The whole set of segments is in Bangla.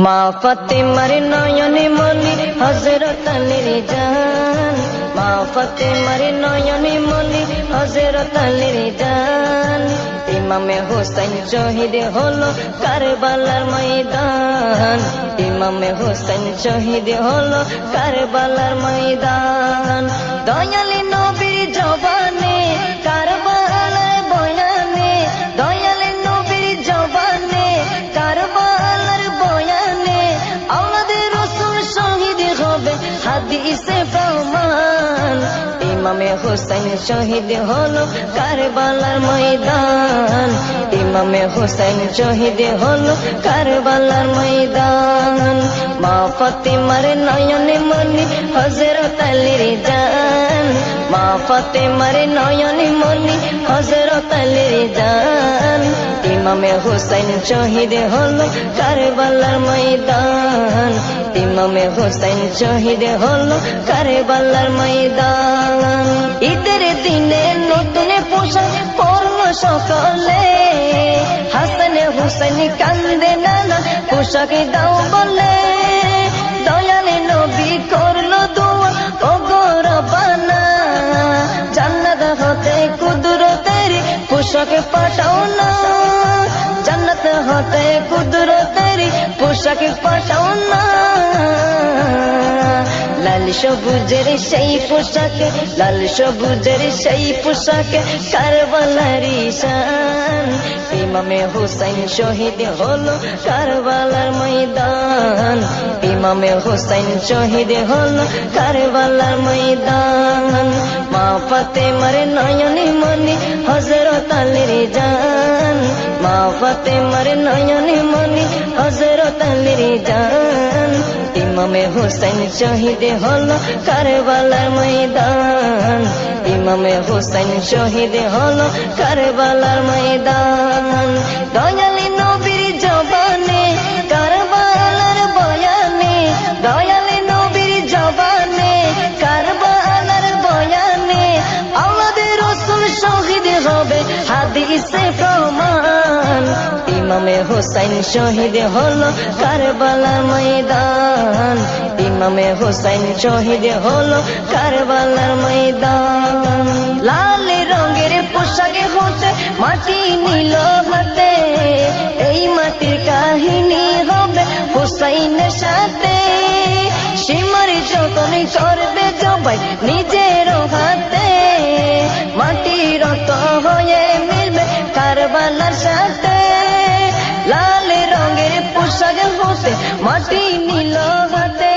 মা ফাতেমার নয়নে মনি হযরত আলীর জান, মা ফাতেমার নয়নে মনি হযরত আলীর জান। ইমামে হোসেন শহীদ হলো কারবালার ময়দান, ইমামে হোসেন শহীদ হলো কারবালার ময়দান। দয়ালি নবীর জবানে কারবালার বয়ানে, দয়ালি নবীর জবানে কারবালার বয়ানে, আওলাদে রাসূল শহীদ হবে হাদিসে প্রমাণ। ইমামে হোসেন শহীদ হলো কারবালার ময়দান, ইমামে হোসেন শহীদ হলো কারবালার ময়দান। মা ফাতেমার নয়নে মনি হযরত আলীর জান, মা ফাতেমার নয়নে মনি হযরত আলীর জান। ইমামে হোসেন শহীদ হলো কারবালার ময়দান, ইমামে হোসেন শহীদ হলো কারবালার ময়দান। ঈদের দিনে নতুন পোশাক পরলো সকলে, হাসান হুসেন কান্দে নানা পোশাক দাও বলে। দয়ালে নবী করলো দোয়া ও গো রব্বানা, জান্নাত হতে কুদরতের পোশাক পাঠাও না, জান্নাত হতে কুদরতের পোশাক পাঠাও না। লাল সবুজের সেই পোশাকে, লাল সবুজের সেই পোশাকে কারবালার শান। ইমামে হোসেন শহীদ হলো কারবালার ময়দান, ইমামে হোসেন শহীদ হলো কারবালার ময়দান। মা ফাতেমার নয়নে মনি হযরত আলীর জান, মা ফাতেমার নয়নে মনি হযরত আলীর জান। ইমামে হোসেন শহীদ হলো কারবালার ময়দান, ইমামে হোসেন শহীদ হলো কারবালার ময়দান। দয়ালি নবীর জবানে কারবালার বয়ানে, দয়ালি নবীর জবানে কারবালার বয়ানে, আওলাদে রাসূল শহীদ হবে হাদিসে প্রমাণ। ইমামে হোসেন শহীদ হলো কারবালার ময়দান, ইমামে হোসেন শহীদ হলো কারবালার ময়দান। লাল রঙের পোশাকে হতে মাটি নিল হাতে, এই মাটির কাহিনী হবে হুসাইনের সাথে। সীমার যতন করবে জবাই নিজের হাতে, মাটি রক্ত হয়ে মিলবে কারবালার সাথে। লাল রঙের পোশাক হতে মাটি নিল হাতে,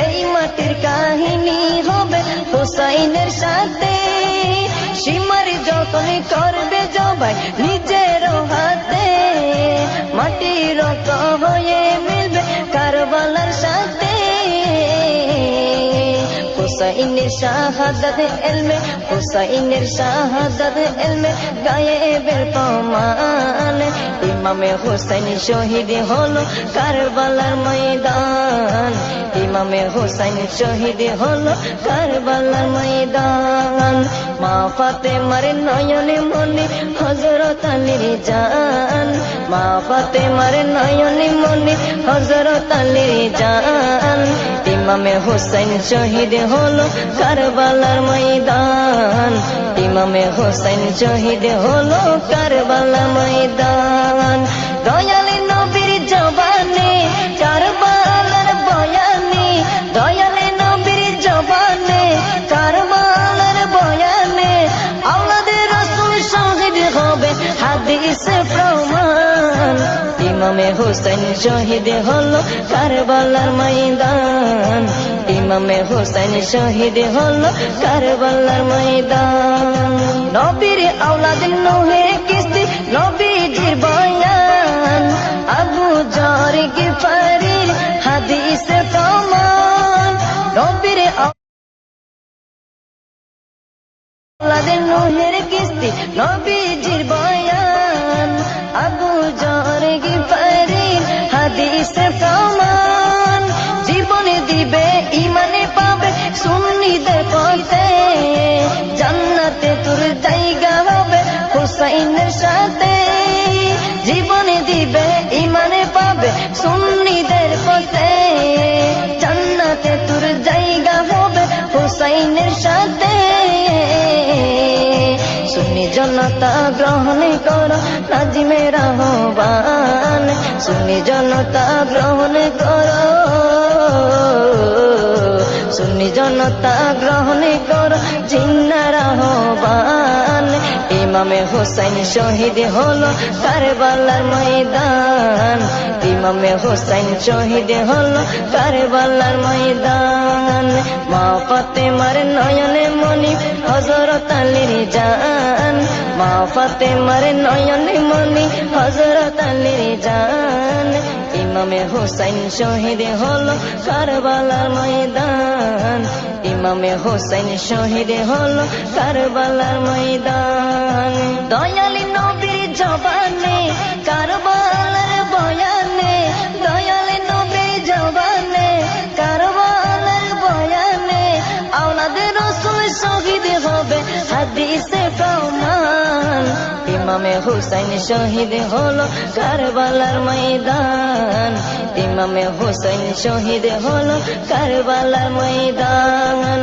এই মাটির কাহিনী হবে হুসাইনের সাথে। সীমার যতন করবে জবাই নিজের হাতে, মাটি রক্ত হয়ে মিলবে কারবালার সাথে। হুসাইনের শাহাদাত ইলমে, হুসাইনের শাহাদাত ইলমে গায়েবের প্রমাণ। ইমামে হোসেন শহীদ হলো কারবালার ময়দান, ইমামে হোসেন শহীদ হলো কারবালার ময়দান। মা ফাতেমার নয়নে মনি হযরত আলীর জান, মা ফাতেমার নয়নে মনি হযরত আলীর জান। ইমামে হোসেন শহীদ হলো কারবালার ময়দান, ইমামে হোসেন শহীদ হলো কারবালার ময়দান। দয়ালি নবীর জবানে কারবালার বয়ানে, দয়ালি নবীর জবানে কারবালার বয়ানে, আওলাদে রাসূল শহীদ হবে হাদিসে প্রমাণ। ইমামে হোসেন শহীদ হলো কারবালার ময়দান, ইমামে হোসেন শহীদ হলো কারবালার ময়দান। নবীর আওলাদ নূহে কিস্তি নবীজির বয়ান, আবু যর গিফারির হাদিসে প্রমাণ। নবীর আওলাদ নূহের কিস্তি নবীজির বয়ান, আবু যর গিফারির হাদিসে প্রমাণ। জীবনে দিবে ইমানে পাবে সুন্নিদের পথে, জান্নাতে তোর জায়গা হবে হুসাইনের সাথে। জীবনে দিবে ইমানে পাবে সুন্নিদের গ্রহণ করো নাজিমের আহ্বান, সুন্নি জনতা গ্রহণ করো, সুন্নি জনতা গ্রহণ করো জিন্নার আহ্বান। ইমামে হুসাইন শহীদ হলো কারবালার ময়দান, ইমামে হুসাইন শহীদ হলো কারবালার ময়দান। মা ফাতেমার নয়নে মনি হযরত আলীর জান, মা ফাতেমার নয়নে মনি হযরত আলীর জান। ইমামে হুসাইন শহীদ হলো কারবালার ময়দান, ইমামে হুসাইন শহীদ হলো কারবালার ময়দান। দয়ালি নবীর জবানে কারবালার বয়ানে, দয়ালি নবীর জবানে কারবালার বয়ানে, আওলাদে রাসূল শহীদ হবে হাদিসে প্রমাণ। ইমামে হুসাইন শহীদ হলো কারবালার ময়দান, ইমামে হুসাইন শহীদ হলো কারবালার ময়দান।